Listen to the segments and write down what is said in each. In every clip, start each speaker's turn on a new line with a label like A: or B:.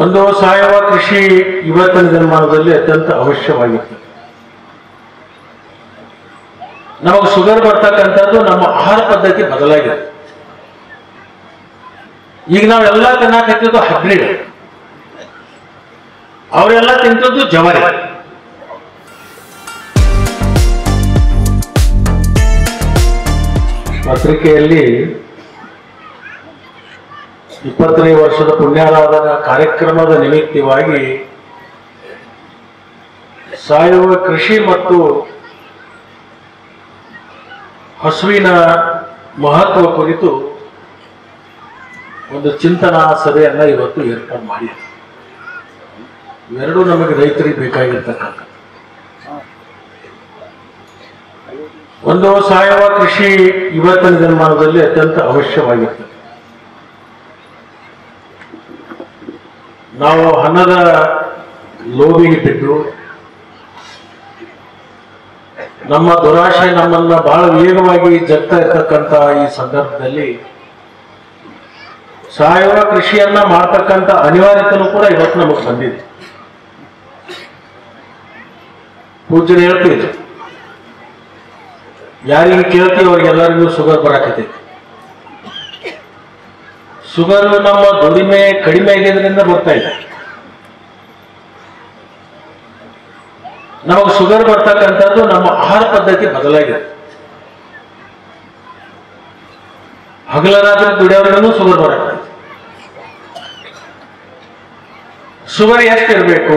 A: ಒಂದು ಸಾವಯವ ಕೃಷಿ ಇವತ್ತಿನ ದಿನಮಾನದಲ್ಲಿ ಅತ್ಯಂತ ಅವಶ್ಯವಾಗಿತ್ತು. ನಮಗೆ ಶುಗರ್ ಬರ್ತಕ್ಕಂಥದ್ದು ನಮ್ಮ ಆಹಾರ ಪದ್ಧತಿ ಬದಲಾಗಿದೆ. ಈಗ ನಾವೆಲ್ಲ ತಿನ್ನಕತ್ತಿದ್ದು ಹೈಬ್ರಿಡ್, ಅವರೆಲ್ಲ ತಿಂತದ್ದು ಜವಾರಿ. ಪತ್ರಿಕೆಯಲ್ಲಿ 20ನೇ ವರ್ಷದ ಪುಣ್ಯಾರಾಧನಾ ಕಾರ್ಯಕ್ರಮದ ನಿಮಿತ್ತವಾಗಿ ಸಾವಯವ ಕೃಷಿ ಮತ್ತು ಹಸುವಿನ ಮಹತ್ವ ಕುರಿತು ಒಂದು ಚಿಂತನಾ ಸಭೆಯನ್ನ ಇವತ್ತು ಏರ್ಪಾಡು ಮಾಡಿದೆ. ಇವೆರಡೂ ನಮಗೆ ರೈತರಿಗೆ ಬೇಕಾಗಿರ್ತಕ್ಕಂಥ ಒಂದು ಸಾವಯವ ಕೃಷಿ ಇವತ್ತಿನ ದಿನಮಾನದಲ್ಲಿ ಅತ್ಯಂತ ಅವಶ್ಯವಾಗಿರ್ತದೆ. ನಾವು ಹಣದ ಲೋಭಿಗೆ ಬಿದ್ದು ನಮ್ಮ ದುರಾಶೆ ನಮ್ಮನ್ನ ಬಹಳ ವೇಗವಾಗಿ ಜಗ್ತಾ ಇರ್ತಕ್ಕಂಥ ಈ ಸಂದರ್ಭದಲ್ಲಿ ಸಾವಯವ ಕೃಷಿಯನ್ನ ಮಾಡ್ತಕ್ಕಂಥ ಅನಿವಾರ್ಯತೆನೂ ಕೂಡ ಇವತ್ತು ನಮಗೆ ಬಂದಿದೆ. ಪೂಜ್ಯರು ಹೇಳ್ತೀವಿ, ಯಾರಿಗೆ ಕೇಳ್ತೀವಿ ಅವ್ರಿಗೆಲ್ಲರಿಗೂ ಶುಗರ್ ಬರಾಕತೈತಿ. ಶುಗರ್ ನಮ್ಮ ದುಡಿಮೆ ಕಡಿಮೆ ಆಗಿದ್ರಿಂದ ಬರ್ತಾ ಇದೆ. ನಮಗೆ ಶುಗರ್ ಬರ್ತಕ್ಕಂಥದ್ದು ನಮ್ಮ ಆಹಾರ ಪದ್ಧತಿ ಬದಲಾಗಿದೆ. ಹಗಲ ರಾತ್ರಿ ದುಡಿಯೋರಿಗೂ ಶುಗರ್ ಬರಾಕತೈತಿ. ಶುಗರ್ ಎಷ್ಟಿರಬೇಕು?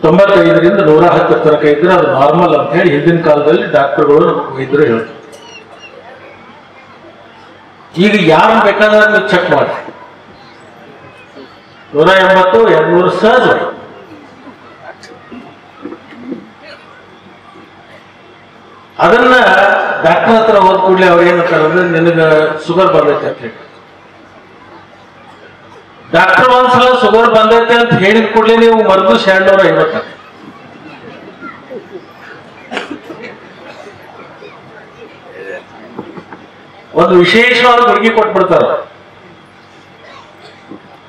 A: 95ರಿಂದ 110 ತನಕ ಇದ್ರೆ ಅದು ನಾರ್ಮಲ್ ಅಂತ ಹೇಳಿ ಹಿಂದಿನ ಕಾಲದಲ್ಲಿ ಡಾಕ್ಟರ್ಗಳು ವೈದ್ಯರು ಹೇಳ್ತಾರೆ. ಈಗ ಯಾರು ಬೇಕಾದ್ರೆ ಚೆಕ್ ಮಾಡಿ 180, 200 ಸಹಜ. ಅದನ್ನ ಡಾಕ್ಟರ್ ಹತ್ರ ಹೋದ ಕೂಡಲೇ ಅವ್ರು ಏನಂತಾರೆ ಅಂದ್ರೆ ನಿನಗೆ ಶುಗರ್ ಬಂದೈತೆ ಅಂತ ಹೇಳಿ. ಡಾಕ್ಟರ್ ಒಂದ್ಸಲ ಶುಗರ್ ಬಂದೈತೆ ಅಂತ ಹೇಳಿದ ಕೂಡಲೇ ನೀವು ಮರದು 250. ಒಂದು ವಿಶೇಷವಾದ ಹುಡುಗಿ ಕೊಟ್ಬಿಡ್ತಾರ.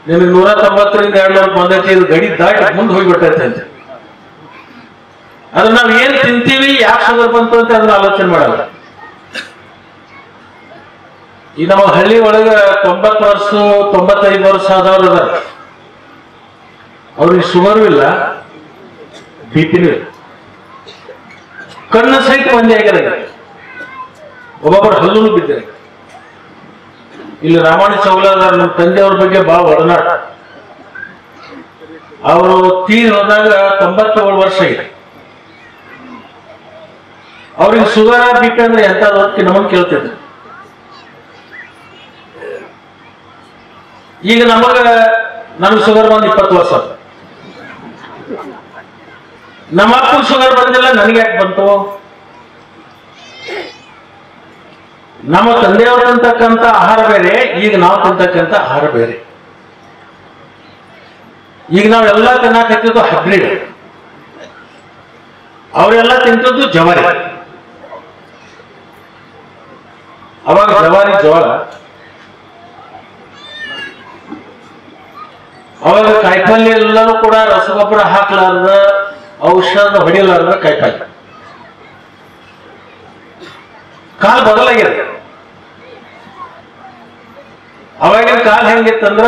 A: ನಿಮಗೆ 190ರಿಂದ 200 ಬಂದೈತಿ, ಇದು ಗಡಿ ದಾಟಿ ಮುಂದೆ ಹೋಗಿಬಿಟ್ಟೈತೆ ಅಂತ. ಅದನ್ನ ನಾವ್ ಏನ್ ತಿಂತೀವಿ, ಯಾಕೆ ಶುಗರ್ ಬಂತು ಅಂತ ಅದನ್ನ ಆಲೋಚನೆ ಮಾಡಲ್ಲ. ಈ ನಮ್ಮ ಹಳ್ಳಿ ಒಳಗ 90 ವರ್ಷ 95 ವರ್ಷ ಆದವ್ರು ಅದಾರ, ಅವ್ರಿಗೆ ಶುಗರು ಇಲ್ಲ, ಬಿಪಿನೂ ಇಲ್ಲ, ಕಣ್ಣು ಸಹಿತ ಒಂದೇ ಆಗ್ಯಾರ. ಒಬ್ಬೊಬ್ಬರು ಹಲ್ಲು ಬಿದ್ದರೆ. ಇಲ್ಲಿ ರಾಮಾಯಣ ಚೌಲಾದಾರ ನಮ್ಮ ತಂದೆಯವ್ರ ಬಗ್ಗೆ ಬಹಳ ಒಡನಾಟ. ಅವರು ತೀರ್ ಹೋದಾಗ 97 ವರ್ಷ ಇದೆ. ಅವ್ರಿಗೆ ಶುಗರ್ ಬಿಪಿ ಅಂದ್ರೆ ಎಂತ ಹೊತ್ತಿಗೆ ನಮಗ್ ಕೇಳ್ತಿದ್ರು. ಈಗ ನಮ್ಗೆ ಶುಗರ್ ಬಂದು 20 ವರ್ಷ. ನಮ್ಮ ಅಪ್ಪನ ಶುಗರ್ ಬಂದಿಲ್ಲ, ನನಗೆ ಯಾಕೆ ಬಂತು? ನಮ್ಮ ತಂದೆಯವರು ತಿಂತಕ್ಕಂಥ ಆಹಾರ ಬೇರೆ, ಈಗ ನಾವು ತಿಂತಕ್ಕಂಥ ಆಹಾರ ಬೇರೆ. ಈಗ ನಾವೆಲ್ಲ ತಿನ್ನಕತ್ತಿದ್ದು ಹೈಬ್ರಿಡ್, ಅವರೆಲ್ಲ ತಿಂತದ್ದು ಜವಾರಿ. ಅವಾಗ ಜವಾರಿ ಜೋಳ, ಅವಾಗ ಕಾಯಿಪಲ್ಯ ಎಲ್ಲರೂ ಕೂಡ ರಸಗೊಬ್ಬರ ಹಾಕ್ಲಾರ್ದ, ಔಷಧ ಹೊಡಿಲಾರ್ದ ಕಾಯಿಪಲ್ಯ. ಕಾಲ ಬದಲಾಗಿದೆ. ಅವಾಗಿನ ಕಾಲ ಹೆಂಗಿತ್ತಂದ್ರ